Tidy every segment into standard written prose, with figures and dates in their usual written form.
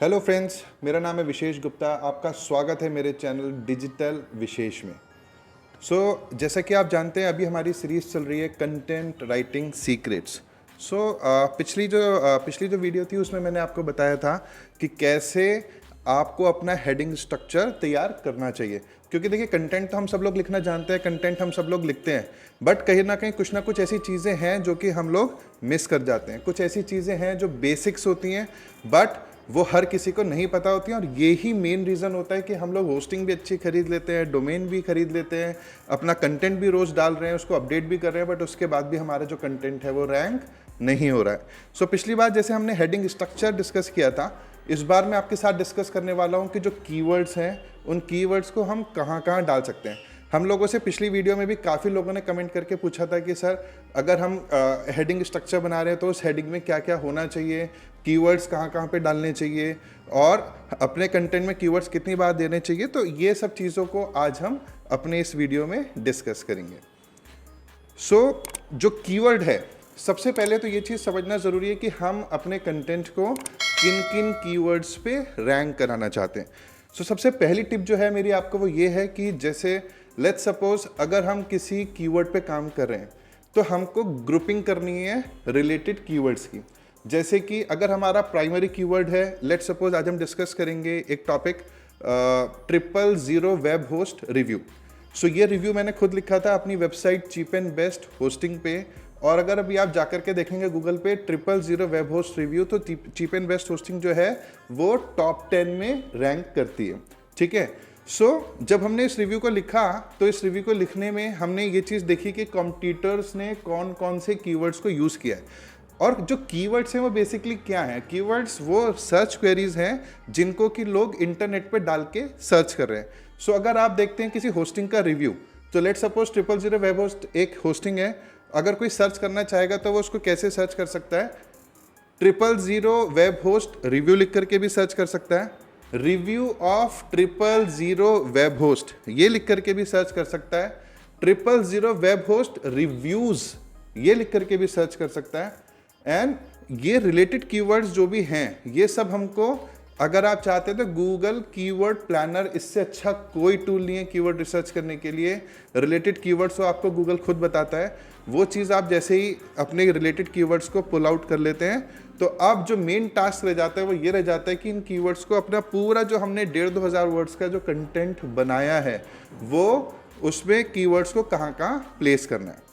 Hello friends, मेरा नाम है विशेष गुप्ता। आपका स्वागत है मेरे चैनल डिजिटल विशेष में। जैसा कि आप जानते हैं, अभी हमारी सीरीज़ चल रही है कंटेंट राइटिंग सीक्रेट्स। पिछली जो वीडियो थी उसमें मैंने आपको बताया था कि कैसे आपको अपना हेडिंग स्ट्रक्चर तैयार करना चाहिए। क्योंकि देखिए, कंटेंट तो हम सब लोग लिखना जानते हैं, कंटेंट हम सब लोग लिखते हैं, बट कहीं ना कुछ ऐसी चीज़ें हैं जो कि हम लोग मिस कर जाते हैं। कुछ ऐसी चीज़ें हैं जो बेसिक्स होती हैं, बट वो हर किसी को नहीं पता होती है। और यही मेन रीज़न होता है कि हम लोग होस्टिंग भी अच्छी खरीद लेते हैं, डोमेन भी खरीद लेते हैं, अपना कंटेंट भी रोज़ डाल रहे हैं, उसको अपडेट भी कर रहे हैं, बट उसके बाद भी हमारा जो कंटेंट है वो रैंक नहीं हो रहा है। पिछली बार जैसे हमने हेडिंग स्ट्रक्चर डिस्कस किया था, इस बार मैं आपके साथ डिस्कस करने वाला हूँ कि जो कीवर्ड्स हैं, उन कीवर्ड्स को हम कहाँ कहाँ डाल सकते हैं। हम लोगों से पिछली वीडियो में भी काफ़ी लोगों ने कमेंट करके पूछा था कि सर, अगर हम हेडिंग स्ट्रक्चर बना रहे हैं तो उस हेडिंग में क्या क्या होना चाहिए, कीवर्ड्स कहाँ कहाँ पे डालने चाहिए, और अपने कंटेंट में कीवर्ड्स कितनी बार देने चाहिए। तो ये सब चीज़ों को आज हम अपने इस वीडियो में डिस्कस करेंगे। जो कीवर्ड है, सबसे पहले तो ये चीज़ समझना ज़रूरी है कि हम अपने कंटेंट को किन किन कीवर्ड्स पे रैंक कराना चाहते हैं। सबसे पहली टिप जो है मेरी आपको वो ये है कि जैसे लेट्स सपोज अगर हम किसी कीवर्ड पे काम कर रहे हैं तो हमको ग्रुपिंग करनी है रिलेटेड कीवर्ड्स की। जैसे कि अगर हमारा प्राइमरी कीवर्ड है, लेट्स सपोज आज हम डिस्कस करेंगे एक टॉपिक 000 वेब होस्ट रिव्यू। ये रिव्यू मैंने खुद लिखा था अपनी website cheap and best hosting पे। और अगर अभी आप जाकर के देखेंगे गूगल पे 000 वेब होस्ट रिव्यू, तो चीप एंड बेस्ट होस्टिंग जो है वो टॉप 10 में रैंक करती है। ठीक है। जब हमने इस रिव्यू को लिखा तो इस रिव्यू को लिखने में हमने ये चीज़ देखी कि कॉम्पिटिटर्स ने कौन कौन से कीवर्ड्स को यूज़ किया है। और जो कीवर्ड्स हैं वो बेसिकली क्या है, कीवर्ड्स वो सर्च क्वेरीज हैं जिनको कि लोग इंटरनेट पे डाल के सर्च कर रहे हैं। अगर आप देखते हैं किसी होस्टिंग का रिव्यू, तो लेट सपोज 000 वेब होस्ट एक होस्टिंग है। अगर कोई सर्च करना चाहेगा तो वो उसको कैसे सर्च कर सकता है? 000 वेब होस्ट रिव्यू लिख करके भी सर्च कर सकता है, रिव्यू ऑफ 000 वेब होस्ट ये लिख करके भी सर्च कर सकता है, 000 वेब होस्ट रिव्यूज ये लिख करके भी सर्च कर सकता है। एंड ये रिलेटेड कीवर्ड्स जो भी हैं, ये सब हमको, अगर आप चाहते हैं तो गूगल कीवर्ड प्लानर, इससे अच्छा कोई टूल नहीं है कीवर्ड रिसर्च करने के लिए। रिलेटेड कीवर्ड्स को आपको गूगल खुद बताता है। वो चीज़ आप जैसे ही अपने रिलेटेड कीवर्ड्स को पुल आउट कर लेते हैं, तो अब जो मेन टास्क रह जाता है वो ये रह जाता है कि इन कीवर्ड्स को अपना पूरा जो हमने 1,500 वर्ड्स का जो कंटेंट बनाया है, वो उसमें कीवर्ड्स को कहाँ कहाँ प्लेस करना है।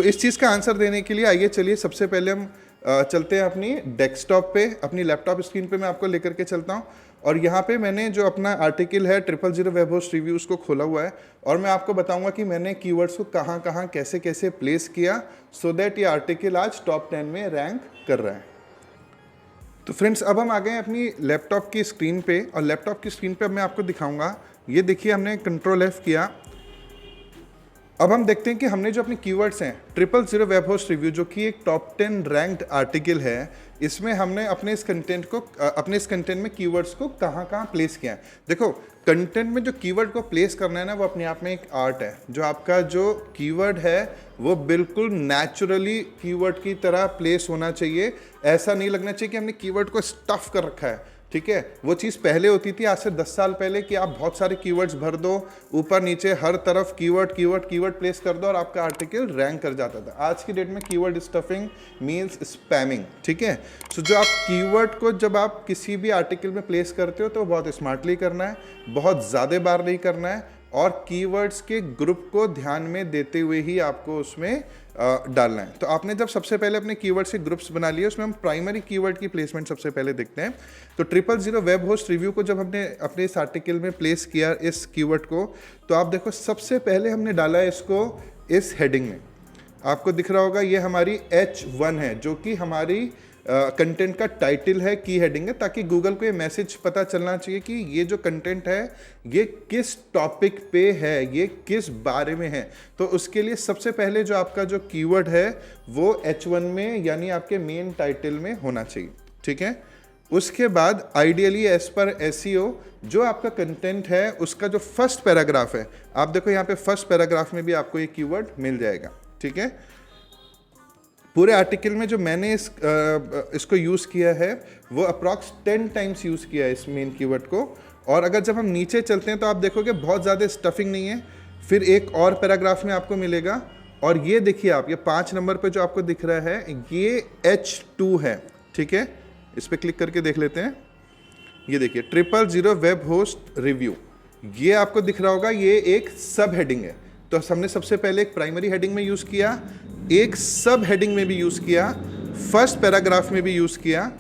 इस चीज़ का आंसर देने के लिए आइए चलिए सबसे पहले हम चलते हैं अपनी डेस्कटॉप पे, अपनी लैपटॉप स्क्रीन पे मैं आपको लेकर के चलता हूँ। और यहाँ पे मैंने जो अपना आर्टिकल है 000 वेब होस्ट रिव्यूज़ को खोला हुआ है, और मैं आपको बताऊंगा कि मैंने कीवर्ड्स को कहाँ कहाँ कैसे कैसे प्लेस किया, सो दैट ये आर्टिकल आज टॉप 10 में रैंक कर रहा है। तो फ्रेंड्स, अब हम आ गए हैं अपनी लैपटॉप की स्क्रीन पे, और लैपटॉप की स्क्रीन पे अब मैं आपको दिखाऊंगा। ये देखिए, हमने Ctrl+F किया। अब हम देखते हैं कि हमने जो अपने कीवर्ड्स हैं 000 वेब होस्ट रिव्यू, जो कि एक टॉप 10 रैंक्ड आर्टिकल है, इसमें हमने अपने इस कंटेंट में कीवर्ड्स को कहाँ कहाँ प्लेस किया है। देखो, कंटेंट में जो कीवर्ड को प्लेस करना है ना, वो अपने आप में एक आर्ट है। जो आपका जो कीवर्ड है वो बिल्कुल नेचुरली कीवर्ड की तरह प्लेस होना चाहिए। ऐसा नहीं लगना चाहिए कि हमने कीवर्ड को स्टफ कर रखा है। ठीक है। वो चीज़ पहले होती थी, आज से 10 साल पहले, कि आप बहुत सारे कीवर्ड्स भर दो, ऊपर नीचे हर तरफ कीवर्ड प्लेस कर दो और आपका आर्टिकल रैंक कर जाता था। आज की डेट में कीवर्ड स्टफिंग मीन्स स्पैमिंग। ठीक है। जो आप कीवर्ड को जब आप किसी भी आर्टिकल में प्लेस करते हो तो बहुत स्मार्टली करना है, बहुत ज़्यादा बार नहीं करना है, और कीवर्ड्स के ग्रुप को ध्यान में देते हुए ही आपको उसमें डालना है। तो आपने जब सबसे पहले अपने कीवर्ड्स के ग्रुप्स बना लिए, उसमें हम प्राइमरी कीवर्ड की प्लेसमेंट सबसे पहले देखते हैं। तो 000 वेब होस्ट रिव्यू को जब हमने अपने इस आर्टिकल में प्लेस किया इस कीवर्ड को, तो आप देखो सबसे पहले हमने डाला है इसको इस हेडिंग में। आपको दिख रहा होगा ये हमारी H1 है, जो कि हमारी कंटेंट का टाइटल है, की हेडिंग है, ताकि गूगल को ये मैसेज पता चलना चाहिए कि ये जो कंटेंट है ये किस टॉपिक पे है, ये किस बारे में है। तो उसके लिए सबसे पहले जो आपका जो कीवर्ड है वो H1 में, यानी आपके मेन टाइटल में होना चाहिए। ठीक है। उसके बाद आइडियली एज पर SEO जो आपका कंटेंट है उसका जो फर्स्ट पैराग्राफ है, आप देखो यहाँ पे फर्स्ट पैराग्राफ में भी आपको ये कीवर्ड मिल जाएगा। ठीक है। पूरे आर्टिकल में जो मैंने इसको यूज़ किया है वो अप्रॉक्स 10 टाइम्स यूज़ किया है इस मेन कीवर्ड को। और अगर जब हम नीचे चलते हैं तो आप देखोगे बहुत ज़्यादा स्टफिंग नहीं है। फिर एक और पैराग्राफ में आपको मिलेगा, और ये देखिए आप, ये 5 नंबर पे जो आपको दिख रहा है ये H2 है, ठीक है। इस पर क्लिक करके देख लेते हैं। ये देखिए 000 वेब होस्ट रिव्यू, ये आपको दिख रहा होगा, ये एक सब हेडिंग है। तो हमने सबसे पहले एक प्राइमरी हेडिंग में यूज़ किया, एक सब हेडिंग में भी यूज़ किया, फर्स्ट पैराग्राफ में भी यूज़ किया,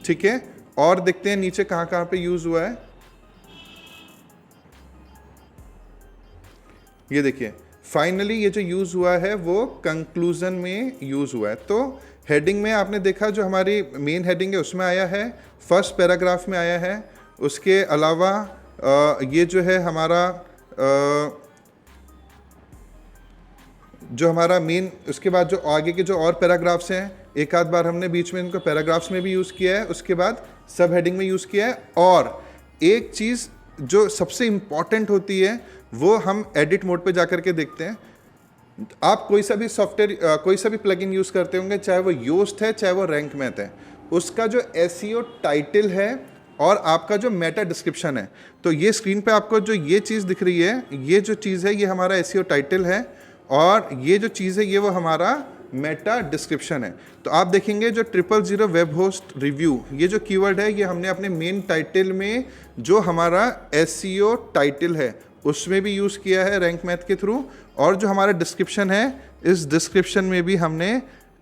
ठीक है। और देखते हैं नीचे कहाँ कहाँ पे यूज़ हुआ है। ये देखिए फाइनली ये जो यूज़ हुआ है वो कंक्लूजन में यूज़ हुआ है। तो हेडिंग में आपने देखा जो हमारी मेन हेडिंग है उसमें आया है, फर्स्ट पैराग्राफ में आया है। उसके अलावा ये जो है हमारा जो हमारा मेन, उसके बाद जो आगे के जो और पैराग्राफ्स हैं, एक आध बार हमने बीच में इनको पैराग्राफ्स में भी यूज़ किया है, उसके बाद सब हेडिंग में यूज़ किया है। और एक चीज़ जो सबसे इम्पॉर्टेंट होती है वो हम एडिट मोड पे जाकर के देखते हैं। आप कोई सा भी सॉफ्टवेयर, कोई सा भी प्लगइन यूज़ करते होंगे, चाहे वो योस्ट है चाहे वो रैंक मैथ है, उसका जो एसईओ टाइटल है और आपका जो मेटा डिस्क्रिप्शन है, तो ये स्क्रीन पे आपको जो ये चीज़ दिख रही है, ये जो चीज़ है ये हमारा एसईओ टाइटल है, और ये जो चीज़ है ये वो हमारा मेटा डिस्क्रिप्शन है। तो आप देखेंगे जो 000 वेब होस्ट रिव्यू, ये जो कीवर्ड है ये हमने अपने मेन टाइटल में जो हमारा एसईओ टाइटल है उसमें भी यूज़ किया है रैंक मैथ के थ्रू, और जो हमारा डिस्क्रिप्शन है इस डिस्क्रिप्शन में भी हमने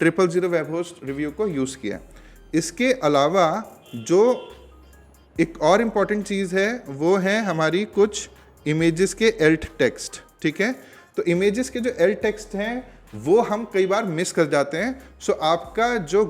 000 वेब होस्ट रिव्यू को यूज़ किया। इसके अलावा जो एक और इम्पॉर्टेंट चीज़ है वो है हमारी कुछ इमेजेस के एल्ट टेक्स्ट, ठीक है। तो इमेजेस के जो एल्ट टेक्स्ट हैं वो हम कई बार मिस कर जाते हैं। सो आपका जो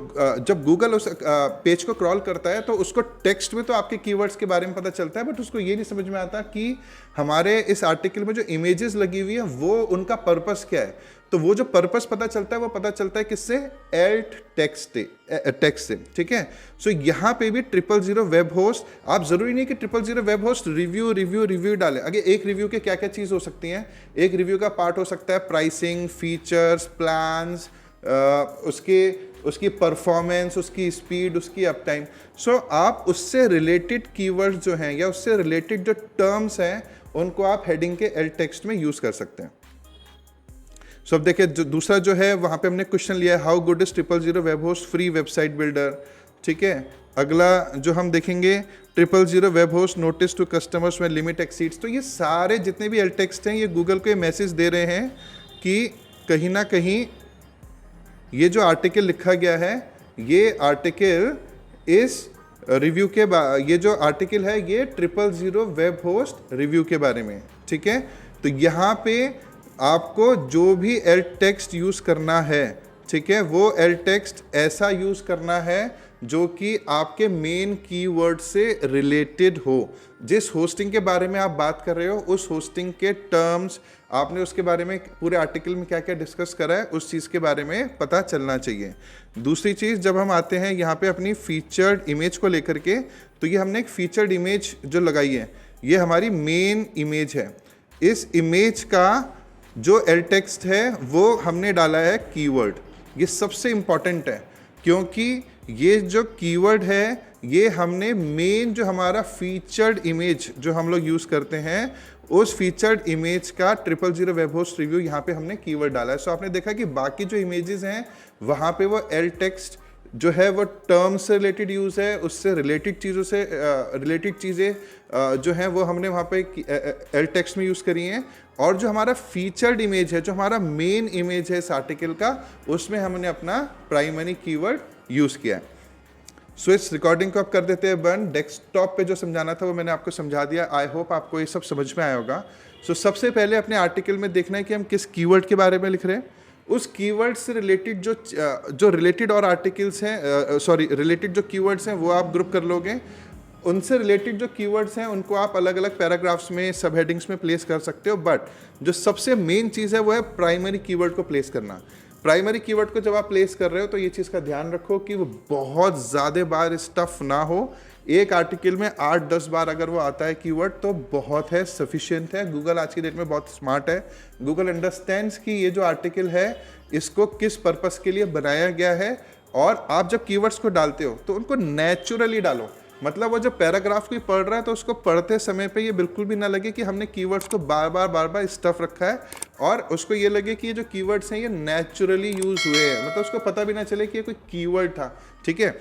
जब गूगल उस पेज को क्रॉल करता है तो उसको टेक्स्ट में तो आपके कीवर्ड्स के बारे में पता चलता है, बट उसको ये नहीं समझ में आता कि हमारे इस आर्टिकल में जो इमेजेस लगी हुई है वो उनका पर्पस क्या है। तो वो जो पर्पस पता चलता है वो पता चलता है किससे, एल्ट टेक्स्ट से, ठीक है। सो यहाँ पे भी 000 वेब होस्ट, आप जरूरी नहीं कि 000 वेब होस्ट रिव्यू डालें। अगर एक रिव्यू के क्या क्या चीज़ हो सकती हैं, एक रिव्यू का पार्ट हो सकता है प्राइसिंग, फीचर्स, प्लान्स, उसकी परफॉर्मेंस, उसकी स्पीड, उसकी अप टाइम। सो आप उससे रिलेटेड कीवर्ड्स जो हैं या उससे रिलेटेड जो टर्म्स हैं उनको आप हेडिंग के एल्ट टेक्स्ट में यूज़ कर सकते हैं। सो अब देखिए जो दूसरा जो है वहाँ पे हमने क्वेश्चन लिया है, how good is 000 web host free website builder, ठीक है। अगला जो हम देखेंगे 000 web host notice to customers when limit exceeds. तो ये सारे जितने भी एल्ट टेक्स्ट हैं ये गूगल को ये मैसेज दे रहे हैं कि कहीं ना कहीं ये जो आर्टिकल लिखा गया है ये आर्टिकल इस रिव्यू के ये जो आर्टिकल है ये 000 वेब होस्ट रिव्यू के बारे में, ठीक है। तो यहाँ पे आपको जो भी एल्ट टेक्स्ट यूज़ करना है, ठीक है, वो एल्ट टेक्स्ट ऐसा यूज़ करना है जो कि आपके मेन कीवर्ड से रिलेटेड हो। जिस होस्टिंग के बारे में आप बात कर रहे हो उस होस्टिंग के टर्म्स, आपने उसके बारे में पूरे आर्टिकल में क्या क्या डिस्कस करा है उस चीज़ के बारे में पता चलना चाहिए। दूसरी चीज़, जब हम आते हैं यहाँ पे अपनी फीचर्ड इमेज को लेकर के, तो ये हमने एक फीचर्ड इमेज जो लगाई है ये हमारी मेन इमेज है। इस इमेज का जो एल्ट टेक्स्ट है वो हमने डाला है कीवर्ड। ये सबसे इम्पॉर्टेंट है क्योंकि ये जो कीवर्ड है ये हमने मेन जो हमारा फीचर्ड इमेज जो हम लोग यूज़ करते हैं उस फीचर्ड इमेज का 000 वेब होस्ट रिव्यू यहाँ पे हमने कीवर्ड डाला है। सो आपने देखा कि बाकी जो इमेजेस हैं वहाँ पे वो एल्ट टेक्स्ट जो है वो टर्म से रिलेटेड यूज़ है, उससे रिलेटेड चीज़ों से रिलेटेड चीज़ें जो हैं वो हमने वहाँ पे एल्ट टेक्स्ट में यूज़ करी हैं। और जो हमारा फीचर्ड इमेज है, जो हमारा मेन इमेज है इस आर्टिकल का, उसमें हमने अपना प्राइमरी कीवर्ड यूज़ किया है। सो इस रिकॉर्डिंग को आप कर देते हैं बंद। डेस्कटॉप पे जो समझाना था वो मैंने आपको समझा दिया। आई होप आपको ये सब समझ में आया होगा। सो सबसे पहले अपने आर्टिकल में देखना है कि हम किस कीवर्ड के बारे में लिख रहे हैं। उस कीवर्ड से रिलेटेड जो रिलेटेड और आर्टिकल्स हैं, रिलेटेड जो कीवर्ड्स हैं वो आप ग्रुप कर लोगे। उनसे रिलेटेड जो कीवर्ड्स हैं उनको आप अलग अलग पैराग्राफ्स में, सब हेडिंग्स में प्लेस कर सकते हो। बट जो सबसे मेन चीज़ है वो है प्राइमरी कीवर्ड को प्लेस करना। प्राइमरी कीवर्ड को जब आप प्लेस कर रहे हो तो ये चीज़ का ध्यान रखो कि वो बहुत ज़्यादा बार स्टफ ना हो, एक आर्टिकल में 8-10 बार अगर वो आता है कीवर्ड तो बहुत है, सफिशिएंट है। गूगल आज की डेट में बहुत स्मार्ट है। गूगल अंडरस्टैंड्स कि ये जो आर्टिकल है इसको किस पर्पस के लिए बनाया गया है, और आप जब कीवर्ड्स को डालते हो तो उनको नेचुरली डालो। मतलब वो जब पैराग्राफ कोई पढ़ रहा है तो उसको पढ़ते समय पे ये बिल्कुल भी ना लगे कि हमने कीवर्ड्स को बार बार स्टफ रखा है, और उसको ये लगे कि ये जो कीवर्ड्स हैं ये नेचुरली यूज हुए हैं, मतलब उसको पता भी ना चले कि ये कोई कीवर्ड था। ठीक है,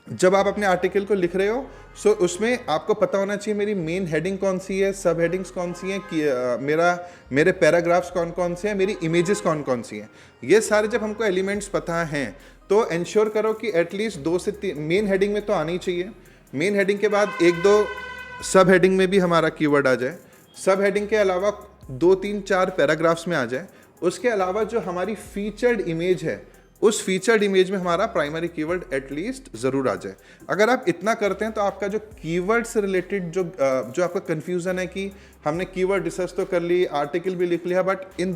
जब आप अपने आर्टिकल को लिख रहे हो सो उसमें आपको पता होना चाहिए मेरी मेन हेडिंग कौन सी है, सब हेडिंग्स कौन सी हैं, मेरे पैराग्राफ्स कौन कौन से हैं, मेरी इमेजेस कौन कौन सी हैं। ये सारे जब हमको एलिमेंट्स पता हैं तो इंश्योर करो कि एटलीस्ट 2 से 3 मेन हेडिंग में तो आनी चाहिए। मेन हेडिंग के बाद 1-2 सब हेडिंग में भी हमारा कीवर्ड आ जाए। सब हेडिंग के अलावा 2-3-4 पैराग्राफ्स में आ जाए। उसके अलावा जो हमारी फीचर्ड इमेज है उस फीचर्ड इमेज में हमारा प्राइमरी कीवर्ड एटलीस्ट ज़रूर आ जाए। अगर आप इतना करते हैं तो आपका जो कीवर्ड से रिलेटेड जो आपका कन्फ्यूज़न है कि हमने कीवर्ड रिसर्च तो कर ली, आर्टिकल भी लिख लिया, बट इन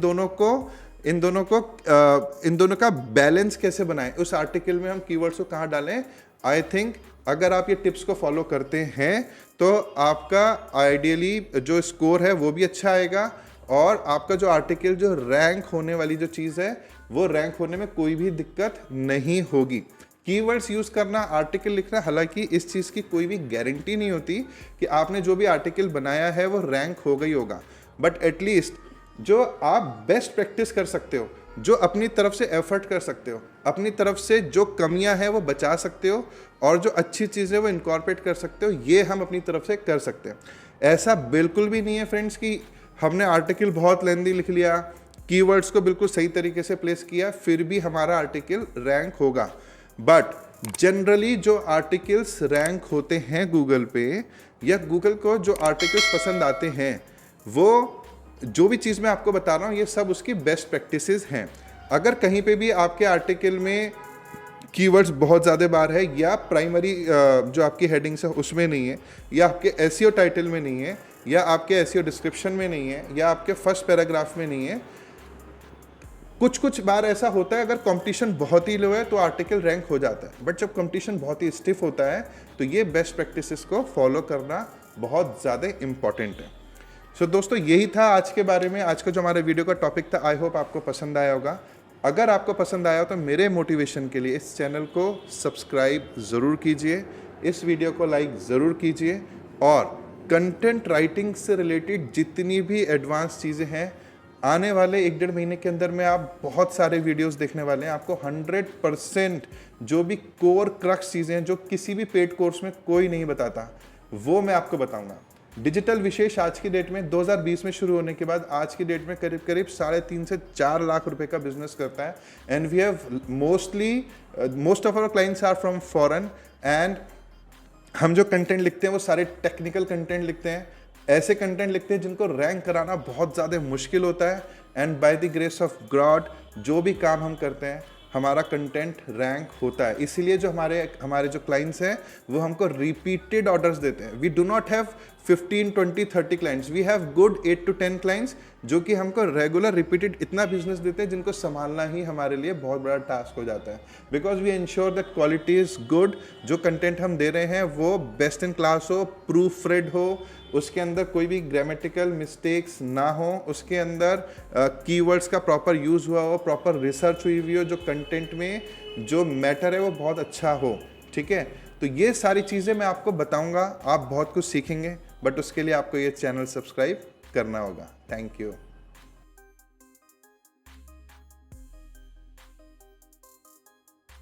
दोनों का बैलेंस कैसे बनाएं, उस आर्टिकल में हम कीवर्ड्स को कहाँ डालें, आई थिंक अगर आप ये टिप्स को फॉलो करते हैं तो आपका आइडियली जो स्कोर है वो भी अच्छा आएगा, और आपका जो आर्टिकल जो रैंक होने वाली जो चीज़ है वो रैंक होने में कोई भी दिक्कत नहीं होगी। कीवर्ड्स यूज़ करना, आर्टिकल लिखना, हालांकि इस चीज़ की कोई भी गारंटी नहीं होती कि आपने जो भी आर्टिकल बनाया है वो रैंक होगा ही होगा, बट एटलीस्ट जो आप बेस्ट प्रैक्टिस कर सकते हो, जो अपनी तरफ से एफर्ट कर सकते हो, अपनी तरफ से जो कमियां हैं वो बचा सकते हो, और जो अच्छी चीज़ें वो इनकॉर्पोरेट कर सकते हो, ये हम अपनी तरफ से कर सकते हैं। ऐसा बिल्कुल भी नहीं है फ्रेंड्स कि हमने आर्टिकल बहुत लेंदी लिख लिया, कीवर्ड्स को बिल्कुल सही तरीके से प्लेस किया, फिर भी हमारा आर्टिकल रैंक होगा। बट जनरली जो आर्टिकल्स रैंक होते हैं गूगल पे, या गूगल को जो आर्टिकल्स पसंद आते हैं, वो जो भी चीज़ मैं आपको बता रहा हूँ ये सब उसकी बेस्ट प्रैक्टिसेस हैं। अगर कहीं पे भी आपके आर्टिकल में कीवर्ड्स बहुत ज़्यादा बार है, या प्राइमरी जो आपकी हेडिंग्स है उसमें नहीं है, या आपके एसईओ टाइटल में नहीं है, या आपके एसईओ डिस्क्रिप्शन में नहीं है, या आपके फर्स्ट पैराग्राफ में नहीं है, कुछ बार ऐसा होता है अगर कंपटीशन बहुत ही लो है तो आर्टिकल रैंक हो जाता है, बट जब कंपटीशन बहुत ही स्टिफ होता है तो ये बेस्ट प्रैक्टिसेस को फॉलो करना बहुत ज़्यादा इंपॉर्टेंट है। सो दोस्तों यही था आज के बारे में, आज का जो हमारे वीडियो का टॉपिक था। आई होप आपको पसंद आया होगा। अगर आपको पसंद आया तो मेरे मोटिवेशन के लिए इस चैनल को सब्सक्राइब ज़रूर कीजिए, इस वीडियो को लाइक ज़रूर कीजिए, और कंटेंट राइटिंग से रिलेटेड जितनी भी एडवांस चीज़ें हैं आने वाले 1-1.5 महीने के अंदर में आप बहुत सारे वीडियोस देखने वाले हैं। आपको 100% जो भी कोर क्रक्स चीज़ें हैं जो किसी भी पेड कोर्स में कोई नहीं बताता, वो मैं आपको बताऊंगा। डिजिटल विशेष आज की डेट में 2020 में शुरू होने के बाद आज की डेट में करीब 3.5 से 4 लाख रुपए का बिजनेस करता है। And we have most of our clients are from foreign, and हम जो कंटेंट लिखते हैं वो सारे टेक्निकल कंटेंट लिखते हैं, ऐसे कंटेंट लिखते हैं जिनको रैंक कराना बहुत ज़्यादा मुश्किल होता है। And by the grace of God जो भी काम हम करते हैं हमारा कंटेंट रैंक होता है। इसीलिए जो हमारे जो क्लाइंट्स हैं वो हमको रिपीटेड ऑर्डर्स देते हैं। We do not have 15, 20, 30 clients, we have good 8 to 10 clients जो कि हमको रेगुलर रिपीटेड इतना बिजनेस देते हैं जिनको संभालना ही हमारे लिए बहुत बड़ा टास्क हो जाता है। Because we ensure that quality is good, जो कंटेंट हम दे रहे हैं वो बेस्ट इन क्लास हो, प्रूफ रेड हो, उसके अंदर कोई भी ग्रामेटिकल मिस्टेक्स ना हो, उसके अंदर कीवर्ड्स का प्रॉपर यूज़ हुआ हो, प्रॉपर रिसर्च हुई हो, जो कंटेंट में जो मैटर है वो बहुत अच्छा हो। ठीक है, तो ये सारी चीज़ें मैं आपको बताऊंगा, आप बहुत कुछ सीखेंगे, बट उसके लिए आपको ये चैनल सब्सक्राइब करना होगा। Thank you.